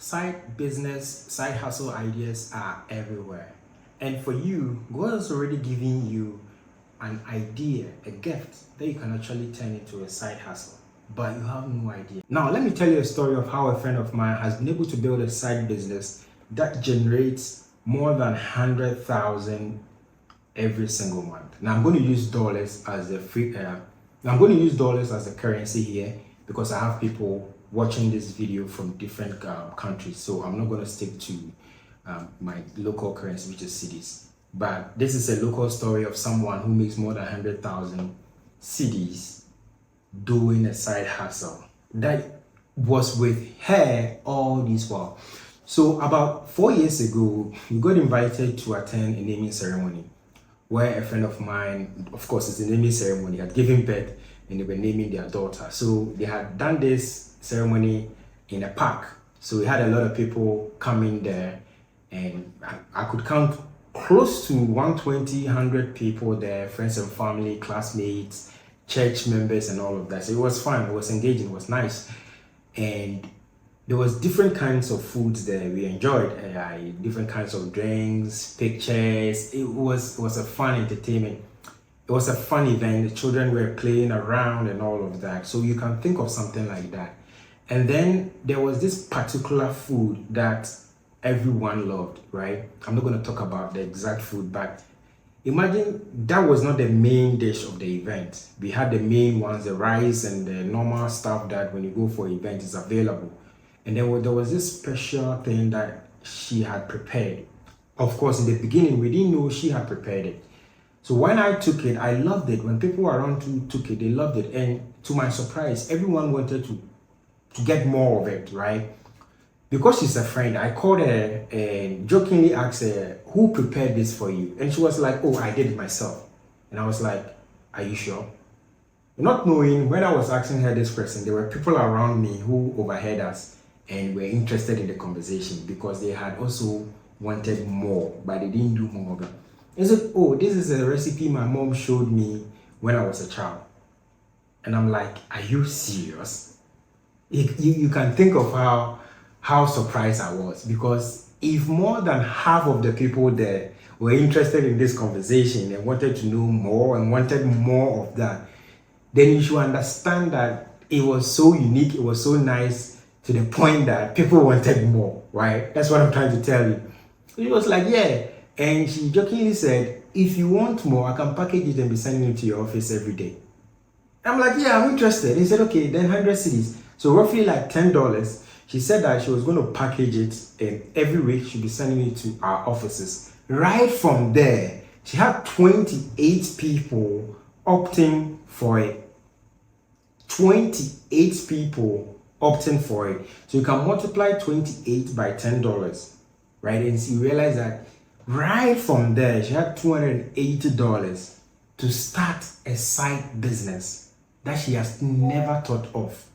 Side business, side hustle ideas are everywhere. And for you, God has already given you an idea, a gift that you can actually turn into a side hustle, but you have no idea. Now, let me tell you a story of how a friend of mine has been able to build a side business that generates more than 100,000 every single month. Now, I'm going to use dollars as the I'm going to use dollars as the currency here because I have people watching this video from different countries, so I'm not going to stick to my local currency, which is cedis. But this is a local story of someone who makes more than 100,000 cedis doing a side hustle that was with her all this while. So about 4 years ago, we got invited to attend a naming ceremony where a friend of mine, of course, it's a naming ceremony, had given birth and they were naming their daughter. So they had done this ceremony in a park. So we had a lot of people coming there, and I could count close to 120, 100 people there, friends and family, classmates, church members, and all of that. So it was fun, it was engaging, it was nice. And there was different kinds of foods there we enjoyed, different kinds of drinks, pictures. It was a fun entertainment. It was a fun event. The children were playing around and all of that. So you can think of something like that. And then there was this particular food that everyone loved, right? I'm not going to talk about the exact food, but imagine that was not the main dish of the event. We had the main ones, the rice and the normal stuff that when you go for event is available. And then there was this special thing that she had prepared. Of course, in the beginning, we didn't know she had prepared it. So when I took it, I loved it. When people around took it, they loved it. And to my surprise, everyone wanted to get more of it, right? Because she's a friend, I called her and jokingly asked her, who prepared this for you? And she was like, oh, I did it myself. And I was like, are you sure? Not knowing, when I was asking her this question, there were people around me who overheard us and were interested in the conversation because they had also wanted more, but they didn't do more of it. They said, oh, this is a recipe my mom showed me when I was a child. And I'm like, are you serious? You can think of how surprised I was, because if more than half of the people there were interested in this conversation and wanted to know more and wanted more of that, then you should understand that it was so unique, it was so nice, to the point that people wanted more, right? That's what I'm trying to tell you. She was like, yeah. And she jokingly said, if you want more, I can package it and be sending it to your office every day. I'm like, yeah, I'm interested. He said, okay, then 100 cedis. So roughly like $10. She said that she was going to package it and every week she'd be sending it to our offices. Right from there, she had 28 people opting for it. 28 people opting for it. So you can multiply 28 by $10, right? And so you realize that right from there, she had $280 to start a side business that she has never thought of.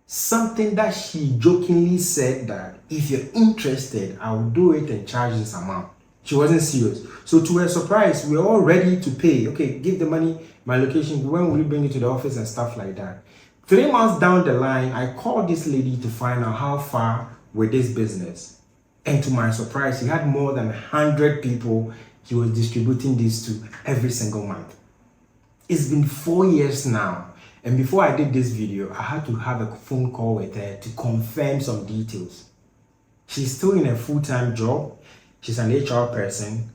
Something that she jokingly said that if you're interested, I'll do it and charge this amount. She wasn't serious. So to her surprise, we're all ready to pay. Okay, give the money, my location, when will you bring it to the office and stuff like that. 3 months down the line, I called this lady to find out how far with this business. And to my surprise, she had more than 100 people she was distributing this to every single month. It's been 4 years now. And before I did this video, I had to have a phone call with her to confirm some details. She's still in a full-time job. She's an HR person.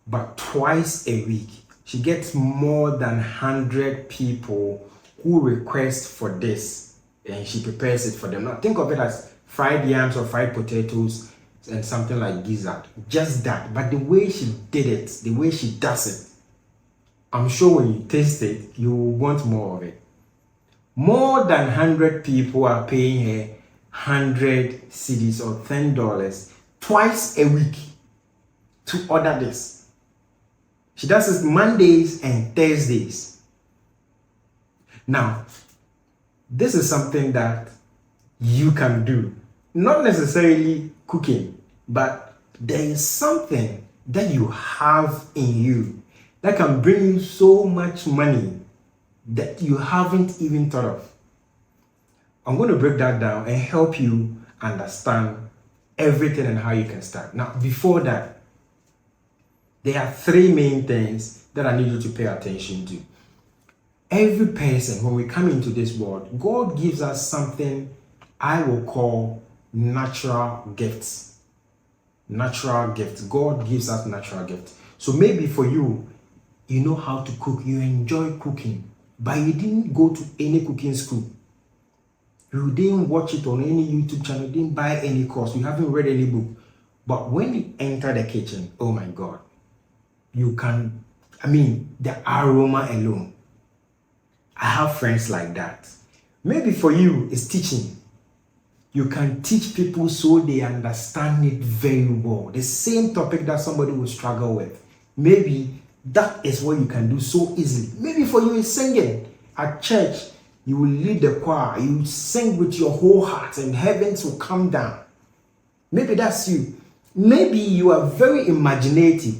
But twice a week, she gets more than 100 people who request for this. And she prepares it for them. Now think of it as fried yams or fried potatoes and something like gizzard. Just that. But the way she did it, the way she does it, I'm sure when you taste it, you will want more of it. More than 100 people are paying her 100 cedis or $10 twice a week to order this. She does it Mondays and Thursdays. Now, this is something that you can do. Not necessarily cooking, but there is something that you have in you that can bring you so much money that you haven't even thought of. I'm going to break that down and help you understand everything and how you can start. Now, before that, there are three main things that I need you to pay attention to. Every person, when we come into this world, God gives us something I will call natural gifts. Natural gifts. God gives us natural gifts. So maybe for you, you know how to cook, you enjoy cooking, but you didn't go to any cooking school. You didn't watch it on any YouTube channel, you didn't buy any course, you haven't read any book. But when you enter the kitchen, oh my God, you can, the aroma alone. I have friends like that. Maybe for you, it's teaching. You can teach people so they understand it very well. The same topic that somebody will struggle with. Maybe that is what you can do so easily. Maybe for you, it's singing. At church, you will lead the choir. You will sing with your whole heart and heavens will come down. Maybe that's you. Maybe you are very imaginative.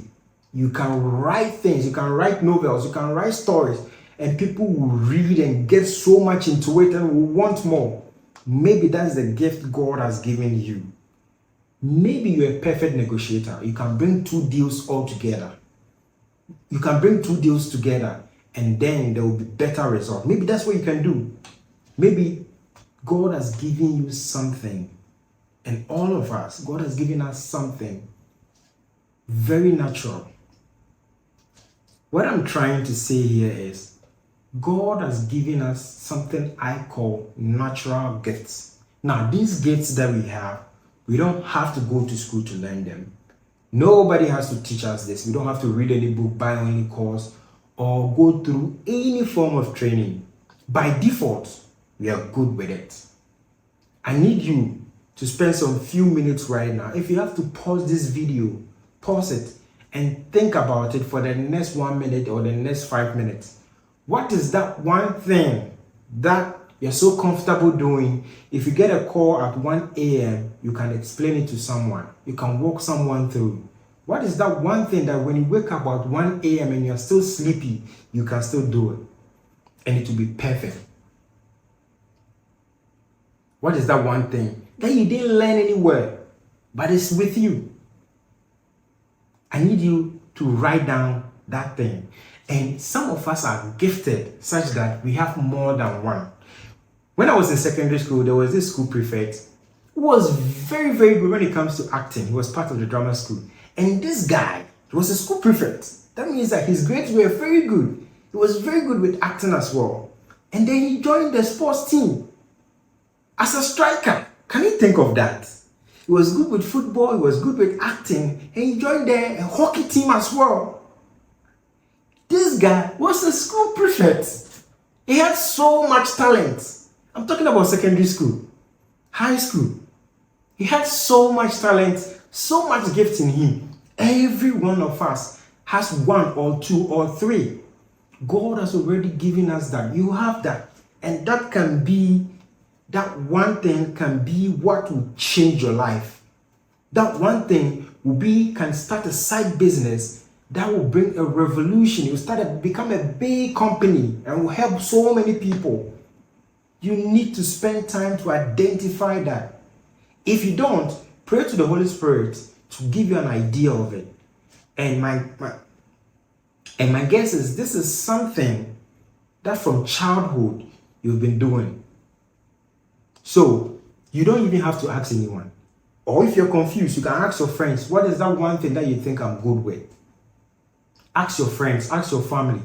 You can write things. You can write novels. You can write stories. And people will read and get so much into it and will want more. Maybe that's the gift God has given you. Maybe you're a perfect negotiator. You can bring two deals all together. You can bring two deals together and then there will be better results. Maybe that's what you can do. Maybe God has given you something. And all of us, God has given us something very natural. What I'm trying to say here is, God has given us something I call natural gifts. Now, these gifts that we have, we don't have to go to school to learn them. Nobody has to teach us this. We don't have to read any book, buy any course, or go through any form of training. By default, we are good with it. I need you to spend some few minutes right now. If you have to pause this video, pause it and think about it for the next 1 minute or the next 5 minutes. What is that one thing that you're so comfortable doing? If you get a call at 1 a.m., you can explain it to someone. You can walk someone through. What is that one thing that when you wake up at 1 a.m. and you're still sleepy, you can still do it? And it will be perfect. What is that one thing that you didn't learn anywhere, but it's with you? I need you to write down that thing. And some of us are gifted such that we have more than one. When I was in secondary school, there was this school prefect who was very, very good when it comes to acting. He was part of the drama school. And this guy, he was a school prefect. That means that his grades were very good. He was very good with acting as well. And then he joined the sports team as a striker. Can you think of that? He was good with football, he was good with acting, and he joined the hockey team as well. This guy was a school prefect. He had so much talent. I'm talking about secondary school, high school. He had so much talent, so much gift in him. Every one of us has one or two or three. God has already given us that. You have that. And that can be, that one thing can be what will change your life. That one thing can start a side business that will bring a revolution. It will become a big company and will help so many people. You need to spend time to identify that. If you don't, pray to the Holy Spirit to give you an idea of it. And my guess is this is something that from childhood you've been doing. So you don't even have to ask anyone. Or if you're confused, you can ask your friends, what is that one thing that you think I'm good with? Ask your friends, ask your family,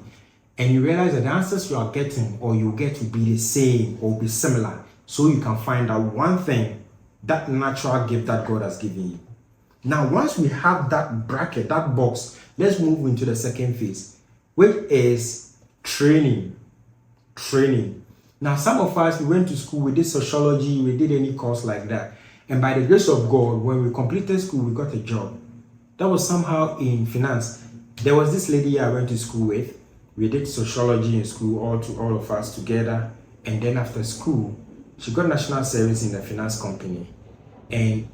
and you realize that the answers you are getting or you get will be the same or be similar. So you can find out one thing, that natural gift that God has given you. Now, once we have that bracket, that box, let's move into the second phase, which is training. Training. Now, some of us, we went to school, we did sociology, we did any course like that. And by the grace of God, when we completed school, we got a job. That was somehow in finance. There was this lady I went to school with. We did sociology in school, all of us together. And then after school, she got national service in the finance company. And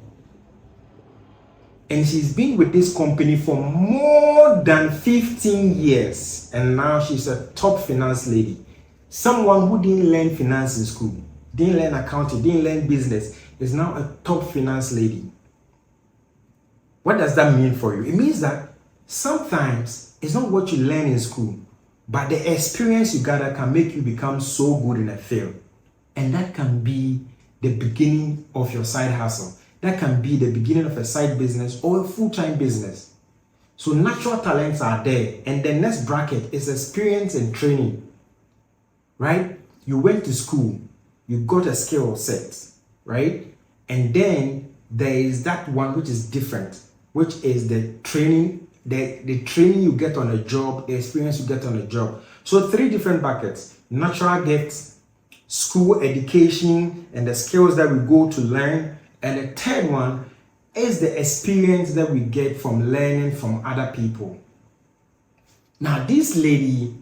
she's been with this company for more than 15 years. And now she's a top finance lady. Someone who didn't learn finance in school, didn't learn accounting, didn't learn business, is now a top finance lady. What does that mean for you? It means that sometimes it's not what you learn in school, but the experience you gather can make you become so good in a field. And that can be the beginning of your side hustle. That can be the beginning of a side business or a full-time business. So natural talents are there. And the next bracket is experience and training. Right? You went to school, you got a skill set, right? And then there is that one which is different, which is the training, the training you get on a job, the experience you get on a job. So 3 different buckets: natural gifts, school education, and the skills that we go to learn. And the third one is the experience that we get from learning from other people. Now, this lady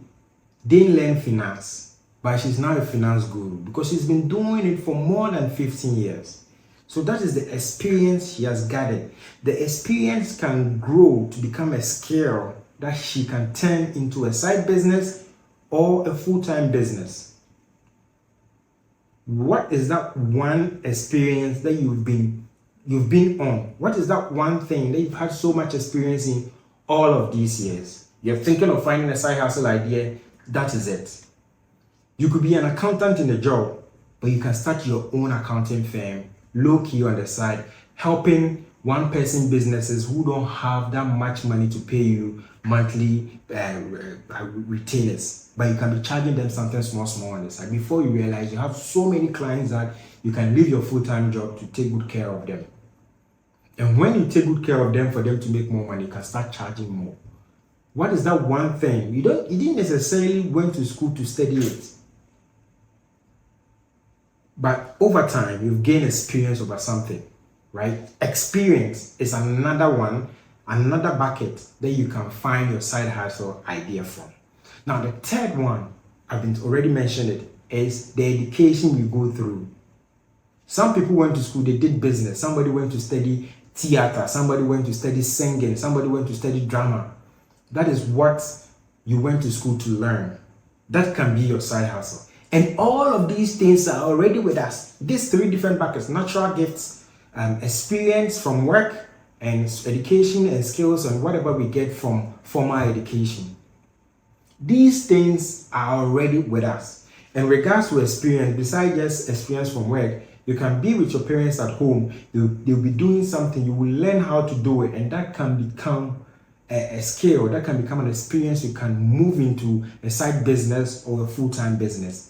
didn't learn finance, but she's now a finance guru because she's been doing it for more than 15 years. So that is the experience she has gathered. The experience can grow to become a skill that she can turn into a side business or a full-time business. What is that one experience that you've been on? What is that one thing that you've had so much experience in all of these years? You're thinking of finding a side hustle idea. That is it. You could be an accountant in a job, but you can start your own accounting firm, low-key on the side, helping one-person businesses who don't have that much money to pay you monthly retainers. But you can be charging them something small on the side. Before you realize, you have so many clients that you can leave your full-time job to take good care of them. And when you take good care of them for them to make more money, you can start charging more. What is that one thing? You didn't necessarily went to school to study it. But over time, you've gained experience over something, right? Experience is another one, another bucket that you can find your side hustle idea from. Now, the third one, I've been already mentioned it, is the education you go through. Some people went to school, they did business. Somebody went to study theater. Somebody went to study singing. Somebody went to study drama. That is what you went to school to learn. That can be your side hustle. And all of these things are already with us. These 3 different buckets: natural gifts, experience from work, and education and skills, and whatever we get from formal education. These things are already with us. In regards to experience, besides just experience from work, you can be with your parents at home. They'll be doing something. You will learn how to do it, and that can become a skill. That can become an experience you can move into a side business or a full-time business.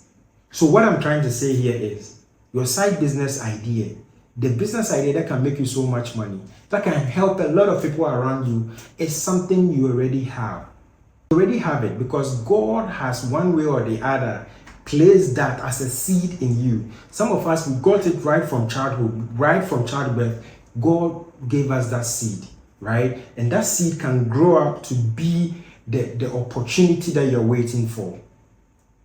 So what I'm trying to say here is your side business idea, the business idea that can make you so much money, that can help a lot of people around you, is something you already have. You already have it because God has one way or the other placed that as a seed in you. Some of us, we got it right from childhood, right from childbirth. God gave us that seed, right? And that seed can grow up to be the opportunity that you're waiting for.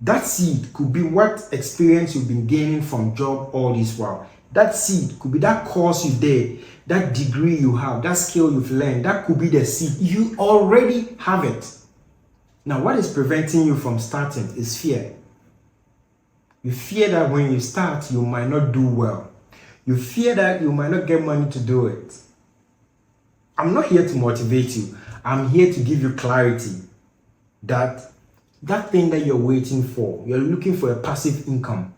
That seed could be what experience you've been gaining from job all this while. That seed could be that course you did, that degree you have, that skill you've learned. That could be the seed. You already have it. Now, what is preventing you from starting is fear. You fear that when you start, you might not do well. You fear that you might not get money to do it. I'm not here to motivate you. I'm here to give you clarity that thing that you're waiting for, you're looking for a passive income.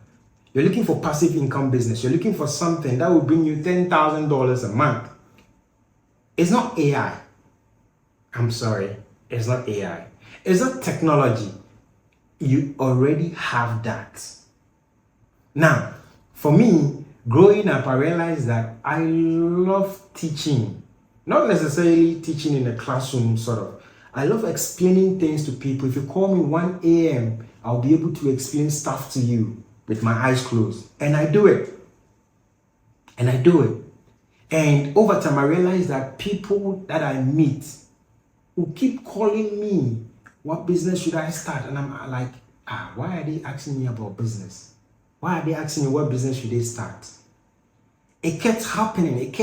You're looking for passive income business. You're looking for something that will bring you $10,000 a month. It's not AI. I'm sorry. It's not AI. It's not technology. You already have that. Now, for me, growing up, I realized that I love teaching. Not necessarily teaching in a classroom, sort of. I love explaining things to people. If you call me 1 a.m., I'll be able to explain stuff to you with my eyes closed. And I do it. And over time, I realized that people that I meet will keep calling me, what business should I start? And I'm like, why are they asking me about business? Why are they asking me what business should they start? It kept happening.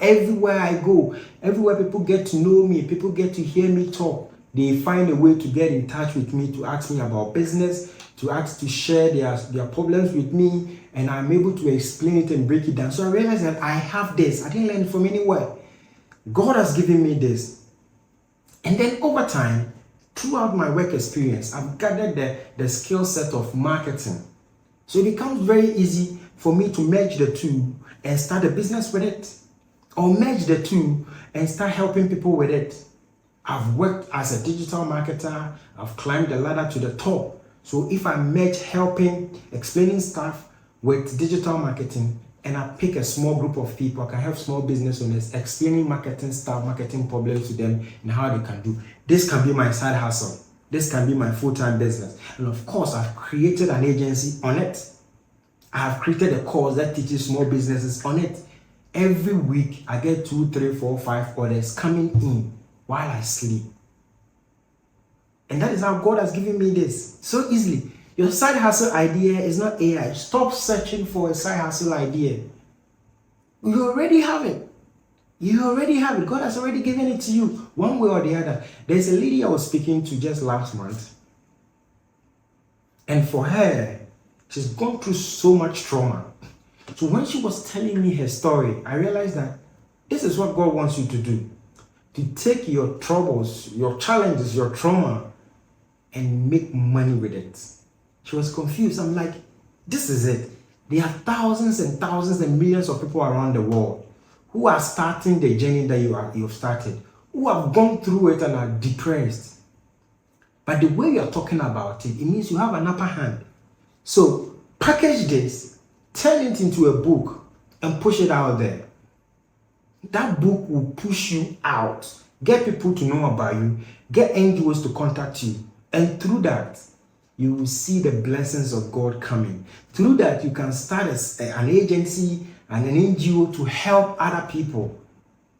Everywhere I go. Everywhere people get to know me. People get to hear me talk. They find a way to get in touch with me, to ask me about business, to share their problems with me, and I'm able to explain it and break it down. So I realized that I have this. I didn't learn it from anywhere. God has given me this. And then over time, throughout my work experience, I've gathered the skill set of marketing. So it becomes very easy for me to merge the two and start a business with it, or merge the two and start helping people with it. I've worked as a digital marketer. I've climbed the ladder to the top. So if I merge helping, explaining stuff with digital marketing, and I pick a small group of people, I can help small business owners explaining marketing stuff, marketing problems to them, and how they can do. This can be my side hustle. This can be my full-time business. And of course, I've created an agency on it. I have created a course that teaches small businesses on it. Every week, I get 2, 3, 4, 5 orders coming in while I sleep. And that is how God has given me this so easily. Your side hustle idea is not AI. Stop searching for a side hustle idea. You already have it. You already have it. God has already given it to you, one way or the other. There's a lady I was speaking to just last month. And for her, she's gone through so much trauma. So when she was telling me her story, I realized that this is what God wants you to do. To take your troubles, your challenges, your trauma, and make money with it. She was confused. I'm like, this is it. There are thousands and thousands and millions of people around the world who are starting the journey that you've started, who have gone through it and are depressed. But the way you're talking about it, it means you have an upper hand. So package this, turn it into a book, and push it out there. That book will push you out, get people to know about you, get NGOs to contact you, and through that, you will see the blessings of God coming. Through that, you can start an agency and an NGO to help other people.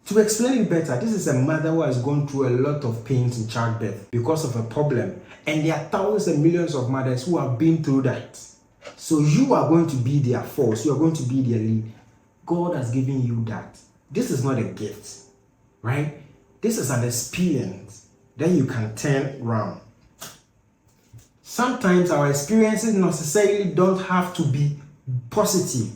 To explain it better, this is a mother who has gone through a lot of pains in childbirth because of a problem. And there are thousands and millions of mothers who have been through that. So you are going to be their force. You are going to be their lead. God has given you that. This is not a gift, right? This is an experience that you can turn around. Sometimes our experiences necessarily don't have to be positive.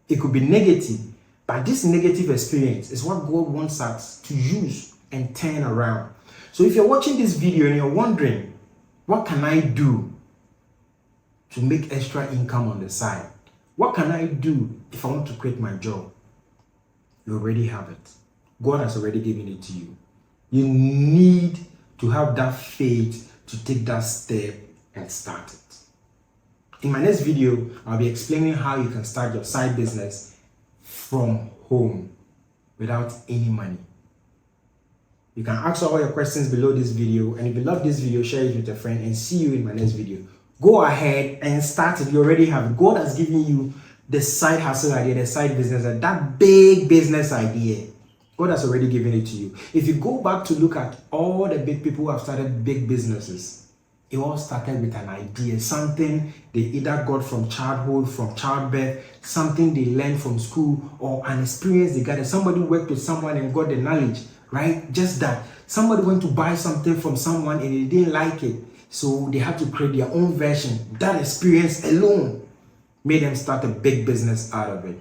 It could be negative. But this negative experience is what God wants us to use and turn around. So if you're watching this video and you're wondering, what can I do to make extra income on the side? What can I do if I want to quit my job? You already have it. God has already given it to you. You need to have that faith to take that step and start it. In my next video, I'll be explaining how you can start your side business from home without any money. You can ask all your questions below this video, and if you love this video, share it with a friend, and see you in my next video. Go ahead and start it. You already have it. God has given you the side hustle idea, the side business, that big business idea. God has already given it to you. If you go back to look at all the big people who have started big businesses, it all started with an idea, something they either got from childhood, from childbirth, something they learned from school, or an experience they got. Somebody worked with someone and got the knowledge, right? Just that. Somebody went to buy something from someone and they didn't like it, so they had to create their own version. That experience alone made them start a big business out of it.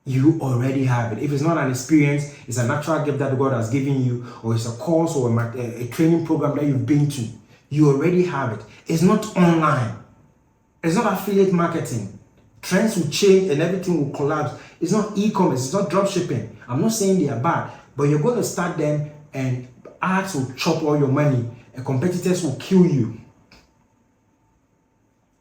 You already have it. If it's not an experience, it's a natural gift that God has given you, or it's a course or a training program that you've been to. You already have it. It's not online. It's not affiliate marketing. Trends will change and everything will collapse. It's not e-commerce. It's not drop shipping. I'm not saying they are bad, but you're going to start them and ads will chop all your money and competitors will kill you.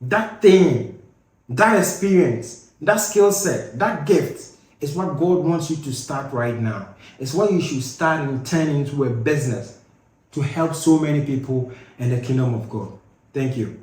That thing, that experience, that skill set, that gift is what God wants you to start right now. It's what you should start and turn into a business to help so many people in the kingdom of God. Thank you.